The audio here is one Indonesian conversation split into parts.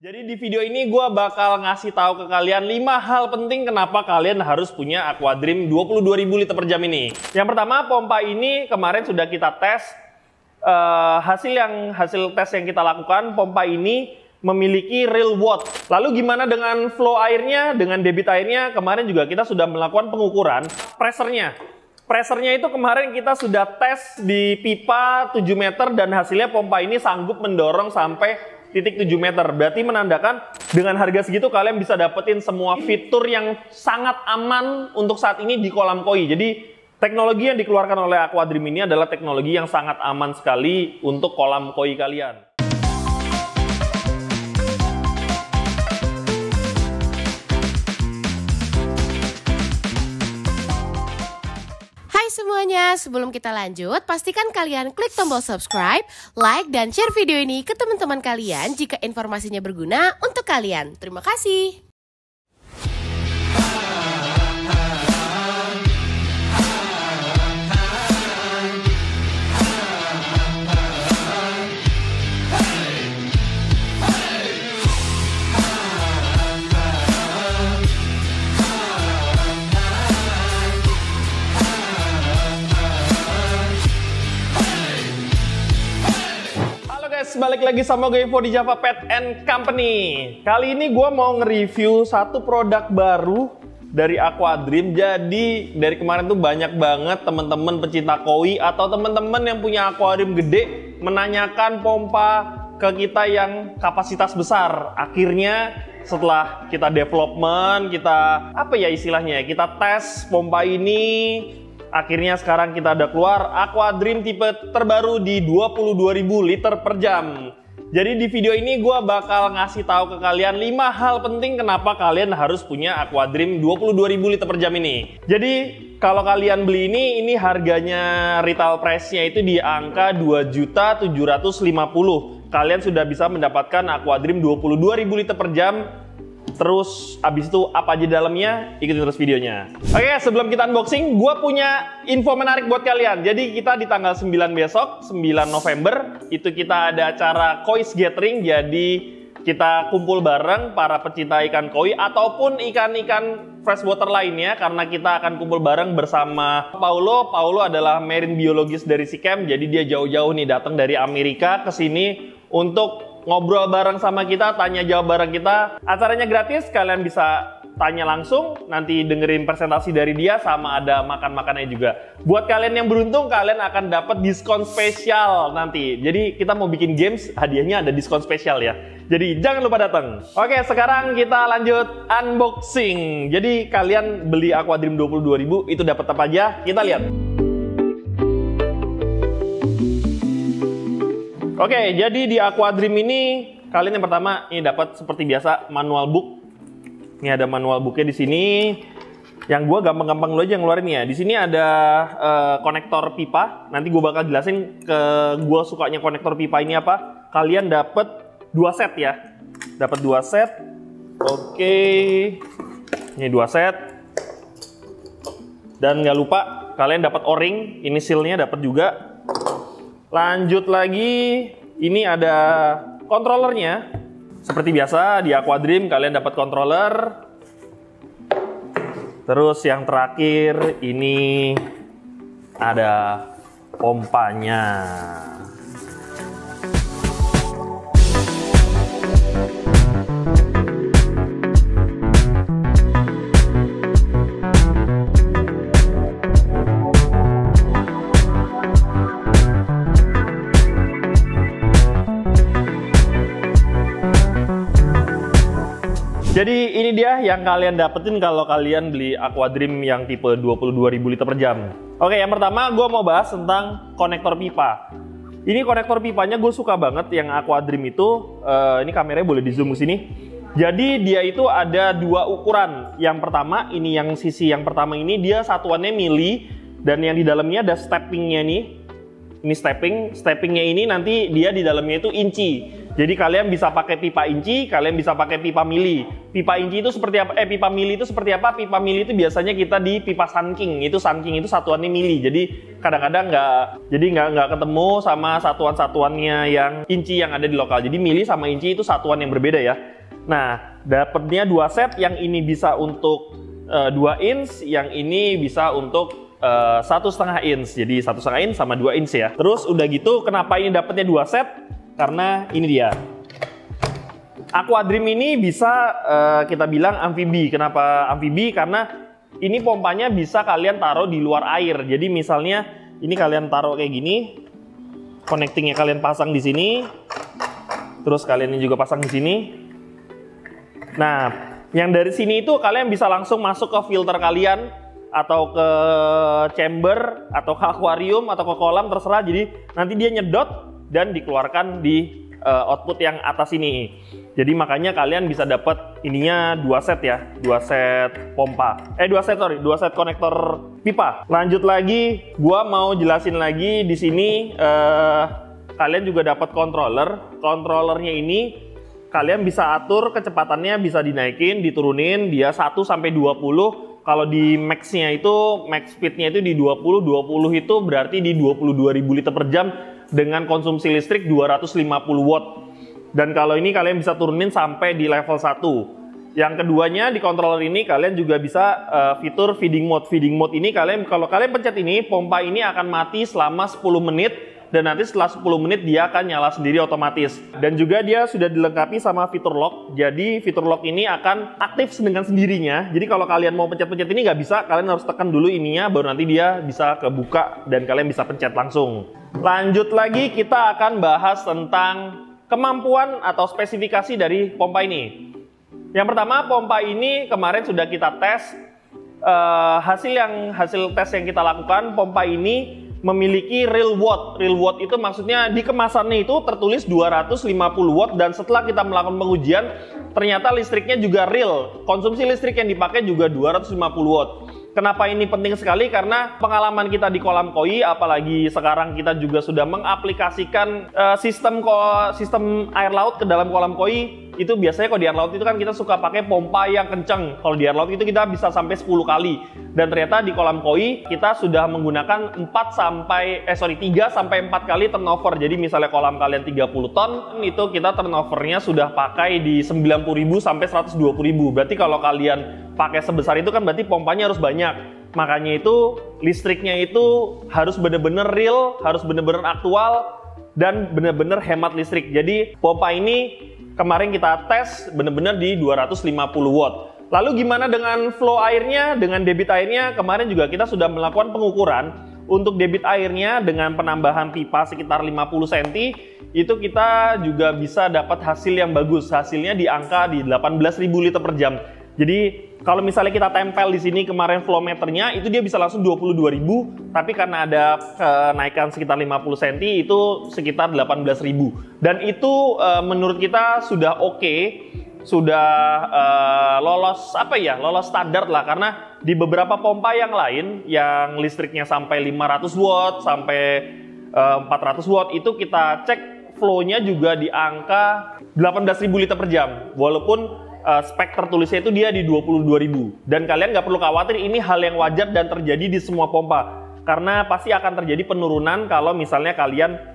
Jadi di video ini gue bakal ngasih tahu ke kalian 5 hal penting kenapa kalian harus punya Aquadream 22.000 liter per jam ini. Yang pertama, pompa ini kemarin sudah kita tes. Hasil tes yang kita lakukan, pompa ini memiliki real watt. Lalu gimana dengan flow airnya, dengan debit airnya? Kemarin juga kita sudah melakukan pengukuran pressernya. Pressernya itu kemarin kita sudah tes di pipa 7 meter dan hasilnya pompa ini sanggup mendorong sampai titik 7 meter. Berarti menandakan dengan harga segitu kalian bisa dapetin semua fitur yang sangat aman untuk saat ini di kolam koi. Jadi teknologi yang dikeluarkan oleh Aquadream ini adalah teknologi yang sangat aman sekali untuk kolam koi kalian. Semuanya, sebelum kita lanjut, pastikan kalian klik tombol subscribe, like, dan share video ini ke teman-teman kalian jika informasinya berguna untuk kalian. Terima kasih. Balik lagi sama gue Info di Java Pet and Company. Kali ini gue mau nge-review satu produk baru dari Aquadream. Jadi dari kemarin tuh banyak banget teman-teman pecinta koi atau teman-teman yang punya aquarium gede menanyakan pompa ke kita yang kapasitas besar. Akhirnya setelah kita development, kita kita tes pompa ini. Akhirnya sekarang kita ada keluar Aquadream tipe terbaru di 22.000 liter per jam. Jadi di video ini gue bakal ngasih tahu ke kalian 5 hal penting kenapa kalian harus punya Aquadream 22.000 liter per jam ini. Jadi kalau kalian beli ini harganya retail price-nya itu di angka 2.750.000. Kalian sudah bisa mendapatkan Aquadream 22.000 liter per jam. Terus abis itu apa aja dalamnya, ikutin terus videonya. Oke, sebelum kita unboxing, gue punya info menarik buat kalian. Jadi kita di tanggal 9 besok, 9 November, itu kita ada acara Koi's Gathering. Jadi kita kumpul bareng para pecinta ikan koi ataupun ikan-ikan freshwater lainnya. Karena kita akan kumpul bareng bersama Paulo. Paulo adalah marine biologis dari SeaChem. Jadi dia jauh-jauh nih datang dari Amerika ke sini untuk ngobrol bareng sama kita, tanya jawab bareng kita. Acaranya gratis, kalian bisa tanya langsung, nanti dengerin presentasi dari dia, sama ada makan-makannya juga. Buat kalian yang beruntung, kalian akan dapat diskon spesial nanti. Jadi kita mau bikin games, hadiahnya ada diskon spesial ya. Jadi jangan lupa datang. Oke, sekarang kita lanjut unboxing. Jadi kalian beli Aquadream 22.000 itu dapat apa aja? Kita lihat. Oke, jadi di Aquadream ini kalian yang pertama ini dapat seperti biasa manual book. Ini ada manual booknya di sini. Yang gue gampang-gampang dulu aja yang ngeluarin ya. Di sini ada konektor pipa. Nanti gue bakal jelasin ke gue sukanya konektor pipa ini apa. Kalian dapat 2 set ya. Dapat 2 set. Oke, ini 2 set. Dan nggak lupa kalian dapat o-ring. Ini sealnya dapat juga. Lanjut lagi, ini ada controllernya. Seperti biasa di Aquadream kalian dapat controller. Terus yang terakhir ini ada pompanya. Jadi ini dia yang kalian dapetin kalau kalian beli Aquadream yang tipe 22.000 liter per jam. Oke, yang pertama gue mau bahas tentang konektor pipa. Ini konektor pipanya gue suka banget yang Aquadream itu. Ini kameranya boleh di zoom ke sini. Jadi dia itu ada 2 ukuran. Yang pertama, ini yang sisi yang pertama ini dia satuannya mili. Dan yang di dalamnya ada steppingnya nih. Ini steppingnya ini nanti dia di dalamnya itu inci. Jadi kalian bisa pakai pipa inci, kalian bisa pakai pipa mili. Pipa inci itu seperti apa? Pipa mili itu seperti apa? Pipa mili itu biasanya kita di pipa Sunking. Itu Sunking itu satuannya mili. Jadi kadang-kadang nggak ketemu sama satuan-satuannya yang inci yang ada di lokal. Jadi mili sama inci itu satuan yang berbeda ya. Nah, dapatnya 2 set. Yang ini bisa untuk 2 inch, yang ini bisa untuk 1,5 inch. Jadi 1,5 inch sama 2 inch ya. Terus udah gitu, kenapa ini dapatnya 2 set? Karena ini dia. Aquadream ini bisa kita bilang amfibi. Kenapa amfibi? Karena ini pompanya bisa kalian taruh di luar air. Jadi misalnya ini kalian taruh kayak gini, connectingnya kalian pasang di sini, terus kalian ini juga pasang di sini. Nah, yang dari sini itu kalian bisa langsung masuk ke filter kalian, atau ke chamber, atau ke akuarium, atau ke kolam, terserah. Jadi nanti dia nyedot dan dikeluarkan di output yang atas ini. Jadi makanya kalian bisa dapat ininya 2 set ya, 2 set pompa. 2 set konektor pipa. Lanjut lagi, gua mau jelasin lagi di sini kalian juga dapat controller. Controllernya ini kalian bisa atur kecepatannya, bisa dinaikin, diturunin, dia 1 sampai 20. Kalau di max-nya itu, max speed-nya itu di 20 itu berarti di 22.000 liter per jam dengan konsumsi listrik 250 watt. Dan kalau ini kalian bisa turunin sampai di level 1. Yang keduanya di controller ini kalian juga bisa fitur feeding mode. Feeding mode ini kalau kalian pencet ini, pompa ini akan mati selama 10 menit. Dan nanti setelah 10 menit dia akan nyala sendiri otomatis. Dan juga dia sudah dilengkapi sama fitur lock. Jadi fitur lock ini akan aktif dengan sendirinya. Jadi kalau kalian mau pencet-pencet ini nggak bisa, kalian harus tekan dulu ininya, baru nanti dia bisa kebuka dan kalian bisa pencet langsung. Lanjut lagi, kita akan bahas tentang kemampuan atau spesifikasi dari pompa ini. Yang pertama, pompa ini kemarin sudah kita tes. Hasil tes yang kita lakukan, pompa ini memiliki real watt. Real watt itu maksudnya di kemasannya itu tertulis 250 watt, dan setelah kita melakukan pengujian ternyata listriknya juga real. Konsumsi listrik yang dipakai juga 250 watt. Kenapa ini penting sekali? Karena pengalaman kita di kolam koi, apalagi sekarang kita juga sudah mengaplikasikan sistem air laut ke dalam kolam koi. Itu biasanya kalau di air laut itu kan kita suka pakai pompa yang kenceng. Kalau di air laut itu kita bisa sampai 10 kali. Dan ternyata di kolam koi kita sudah menggunakan 3 sampai 4 kali turnover. Jadi misalnya kolam kalian 30 ton, itu kita turnovernya sudah pakai di 90.000 sampai 120.000. Berarti kalau kalian pakai sebesar itu kan berarti pompanya harus banyak. Makanya itu listriknya itu harus benar-benar real, harus benar-benar aktual, dan benar-benar hemat listrik. Jadi pompa ini kemarin kita tes benar-benar di 250 watt. Lalu gimana dengan flow airnya, dengan debit airnya? Kemarin juga kita sudah melakukan pengukuran. Untuk debit airnya dengan penambahan pipa sekitar 50 cm, itu kita juga bisa dapat hasil yang bagus. Hasilnya di angka di 18.000 liter per jam. Jadi kalau misalnya kita tempel di sini kemarin flow meternya, itu dia bisa langsung 22.000, tapi karena ada kenaikan sekitar 50 cm itu sekitar 18.000. Dan itu menurut kita sudah oke, sudah lolos standar lah, karena di beberapa pompa yang lain yang listriknya sampai 500 watt sampai 400 watt itu kita cek flow-nya juga di angka 18.000 liter per jam, walaupun spek tertulisnya itu dia di 22.000. Dan kalian nggak perlu khawatir, ini hal yang wajar dan terjadi di semua pompa, karena pasti akan terjadi penurunan kalau misalnya kalian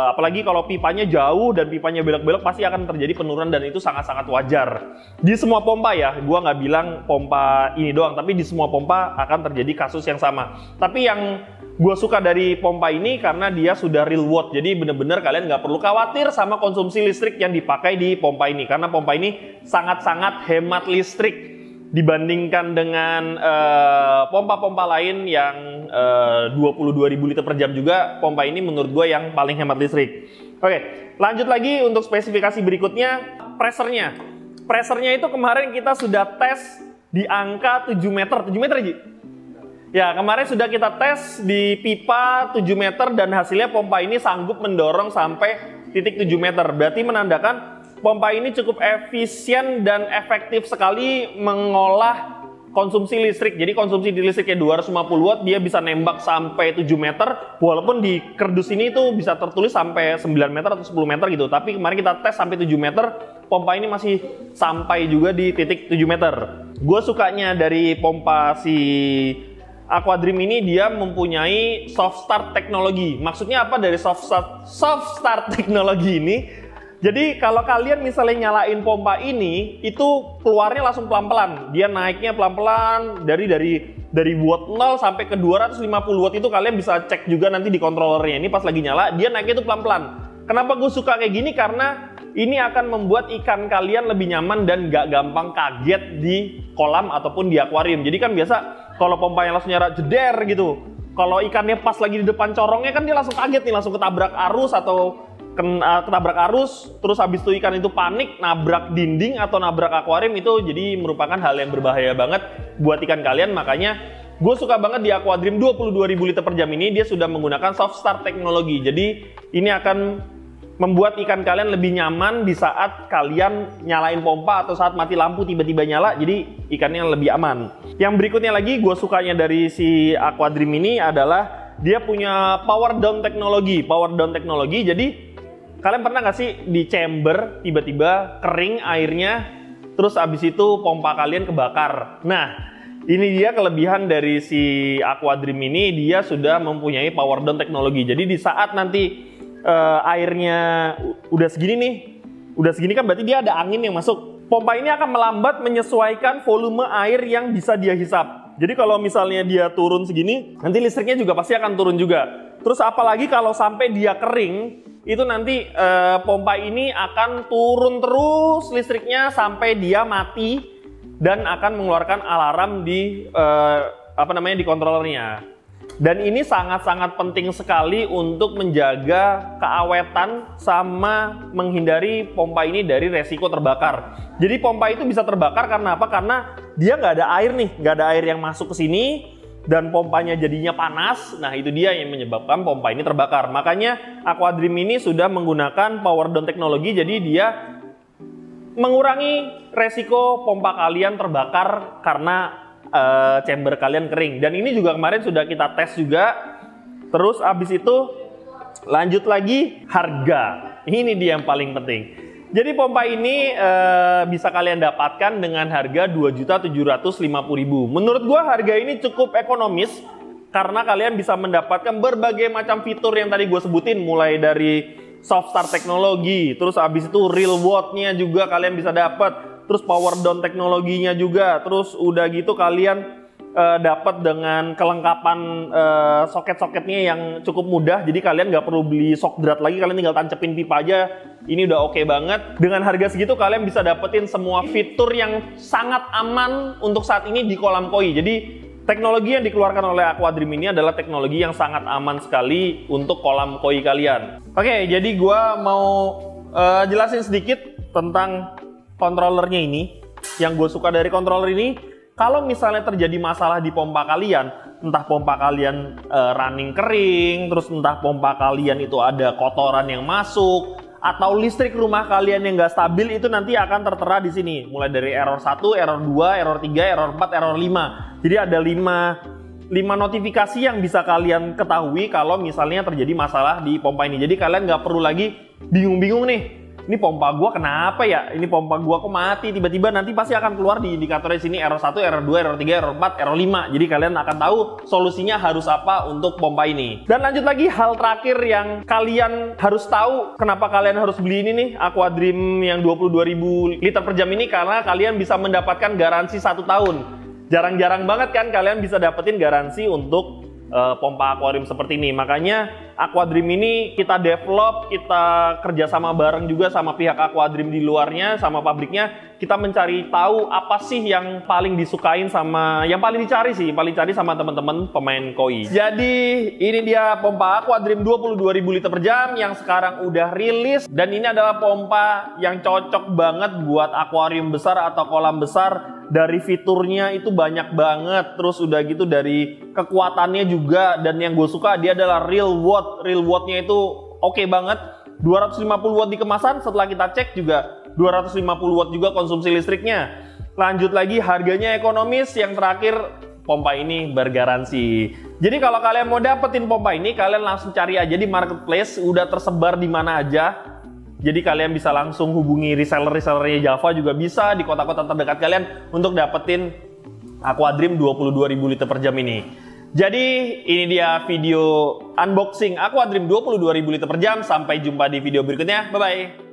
apalagi kalau pipanya jauh dan pipanya belok-belok, pasti akan terjadi penurunan, dan itu sangat-sangat wajar di semua pompa ya. Gua nggak bilang pompa ini doang, tapi di semua pompa akan terjadi kasus yang sama. Tapi yang gue suka dari pompa ini karena dia sudah real watt, jadi bener-bener kalian nggak perlu khawatir sama konsumsi listrik yang dipakai di pompa ini, karena pompa ini sangat-sangat hemat listrik dibandingkan dengan pompa-pompa lain yang 22.000 liter per jam juga. Pompa ini menurut gue yang paling hemat listrik. Oke, lanjut lagi untuk spesifikasi berikutnya, pressernya. Pressernya itu kemarin kita sudah tes di angka 7 meter Ji? Ya, kemarin sudah kita tes di pipa 7 meter dan hasilnya pompa ini sanggup mendorong sampai titik 7 meter. Berarti menandakan pompa ini cukup efisien dan efektif sekali mengolah konsumsi listrik. Jadi konsumsi di listriknya 250 watt, dia bisa nembak sampai 7 meter. Walaupun di kerdus ini tuh bisa tertulis sampai 9 meter atau 10 meter gitu. Tapi kemarin kita tes sampai 7 meter, pompa ini masih sampai juga di titik 7 meter. Gue sukanya dari pompa si Aquadream ini, dia mempunyai soft start teknologi. Maksudnya apa dari soft start teknologi ini? Jadi kalau kalian misalnya nyalain pompa ini, itu keluarnya langsung pelan-pelan. Dia naiknya pelan-pelan dari watt 0 sampai ke 250 watt itu kalian bisa cek juga nanti di controllernya. Ini pas lagi nyala, dia naiknya itu pelan-pelan. Kenapa gue suka kayak gini? Karena ini akan membuat ikan kalian lebih nyaman dan gak gampang kaget di kolam ataupun di akuarium. Jadi kan biasa kalau pompanya langsung nyala jeder gitu. Kalau ikannya pas lagi di depan corongnya kan dia langsung kaget nih, langsung ketabrak arus atau ketabrak arus, terus habis itu ikan itu panik, nabrak dinding atau nabrak akuarium, itu jadi merupakan hal yang berbahaya banget buat ikan kalian. Makanya gue suka banget di Aquadream 22.000 liter per jam ini, dia sudah menggunakan soft start teknologi. Jadi ini akan membuat ikan kalian lebih nyaman di saat kalian nyalain pompa atau saat mati lampu tiba-tiba nyala, jadi ikannya lebih aman. Yang berikutnya lagi gue sukanya dari si Aquadream ini adalah dia punya power down teknologi. Jadi kalian pernah nggak sih di chamber tiba-tiba kering airnya, terus abis itu pompa kalian kebakar? Nah, ini dia kelebihan dari si Aquadream ini, dia sudah mempunyai power down teknologi. Jadi di saat nanti airnya udah segini kan berarti dia ada angin yang masuk. Pompa ini akan melambat menyesuaikan volume air yang bisa dia hisap. Jadi kalau misalnya dia turun segini, nanti listriknya juga pasti akan turun juga. Terus apalagi kalau sampai dia kering, itu nanti pompa ini akan turun terus listriknya sampai dia mati dan akan mengeluarkan alarm di di controllernya. Dan ini sangat-sangat penting sekali untuk menjaga keawetan sama menghindari pompa ini dari resiko terbakar. Jadi pompa itu bisa terbakar karena apa? Karena dia nggak ada air nih, nggak ada air yang masuk ke sini. Dan pompanya jadinya panas, nah itu dia yang menyebabkan pompa ini terbakar. Makanya Aquadream ini sudah menggunakan power down teknologi, jadi dia mengurangi resiko pompa kalian terbakar karena chamber kalian kering. Dan ini juga kemarin sudah kita tes juga. Terus abis itu lanjut lagi harga. Ini dia yang paling penting. Jadi pompa ini bisa kalian dapatkan dengan harga Rp2.750.000. Menurut gua harga ini cukup ekonomis karena kalian bisa mendapatkan berbagai macam fitur yang tadi gue sebutin, mulai dari soft start teknologi, terus habis itu real watt-nya juga kalian bisa dapat, terus power down teknologinya juga, terus udah gitu kalian dapat dengan kelengkapan soket-soketnya yang cukup mudah. Jadi kalian nggak perlu beli shock drat lagi, kalian tinggal tancepin pipa aja. Ini udah oke banget. Dengan harga segitu kalian bisa dapetin semua fitur yang sangat aman untuk saat ini di kolam koi. Jadi teknologi yang dikeluarkan oleh Aquadream ini adalah teknologi yang sangat aman sekali untuk kolam koi kalian. Oke, jadi gua mau jelasin sedikit tentang controllernya ini. Yang gue suka dari controller ini, kalau misalnya terjadi masalah di pompa kalian, entah pompa kalian running kering, terus entah pompa kalian itu ada kotoran yang masuk, atau listrik rumah kalian yang nggak stabil, itu nanti akan tertera di sini. Mulai dari error 1, error 2, error 3, error 4, error 5. Jadi ada 5 notifikasi yang bisa kalian ketahui kalau misalnya terjadi masalah di pompa ini. Jadi kalian nggak perlu lagi bingung-bingung nih. Ini pompa gua kenapa ya? Ini pompa gua kok mati tiba-tiba, nanti pasti akan keluar di indikatornya sini error 1, error 2, error 3, error 4, error 5. Jadi kalian akan tahu solusinya harus apa untuk pompa ini. Dan lanjut lagi, hal terakhir yang kalian harus tahu kenapa kalian harus beli ini nih, Aquadream yang 22.000 liter per jam ini, karena kalian bisa mendapatkan garansi 1 tahun. Jarang-jarang banget kan kalian bisa dapetin garansi untuk pompa akuarium seperti ini. Makanya Aquadream ini kita develop, kita kerjasama bareng juga sama pihak Aquadream di luarnya, sama pabriknya. Kita mencari tahu apa sih yang paling disukain sama, yang paling dicari sama teman-teman pemain koi. Jadi ini dia pompa Aquadream 22.000 liter per jam yang sekarang udah rilis, dan ini adalah pompa yang cocok banget buat akuarium besar atau kolam besar. Dari fiturnya itu banyak banget, terus udah gitu dari kekuatannya juga, dan yang gue suka dia adalah real watt-nya itu oke banget. 250 watt di kemasan, setelah kita cek juga 250 watt juga konsumsi listriknya. Lanjut lagi, harganya ekonomis. Yang terakhir, pompa ini bergaransi. Jadi kalau kalian mau dapetin pompa ini, kalian langsung cari aja di marketplace, udah tersebar di mana aja. Jadi kalian bisa langsung hubungi reseller-resellernya Java, juga bisa di kota-kota terdekat kalian untuk dapetin Aquadream 22.000 liter per jam ini. Jadi ini dia video unboxing Aquadream 22.000 liter per jam. Sampai jumpa di video berikutnya. Bye-bye.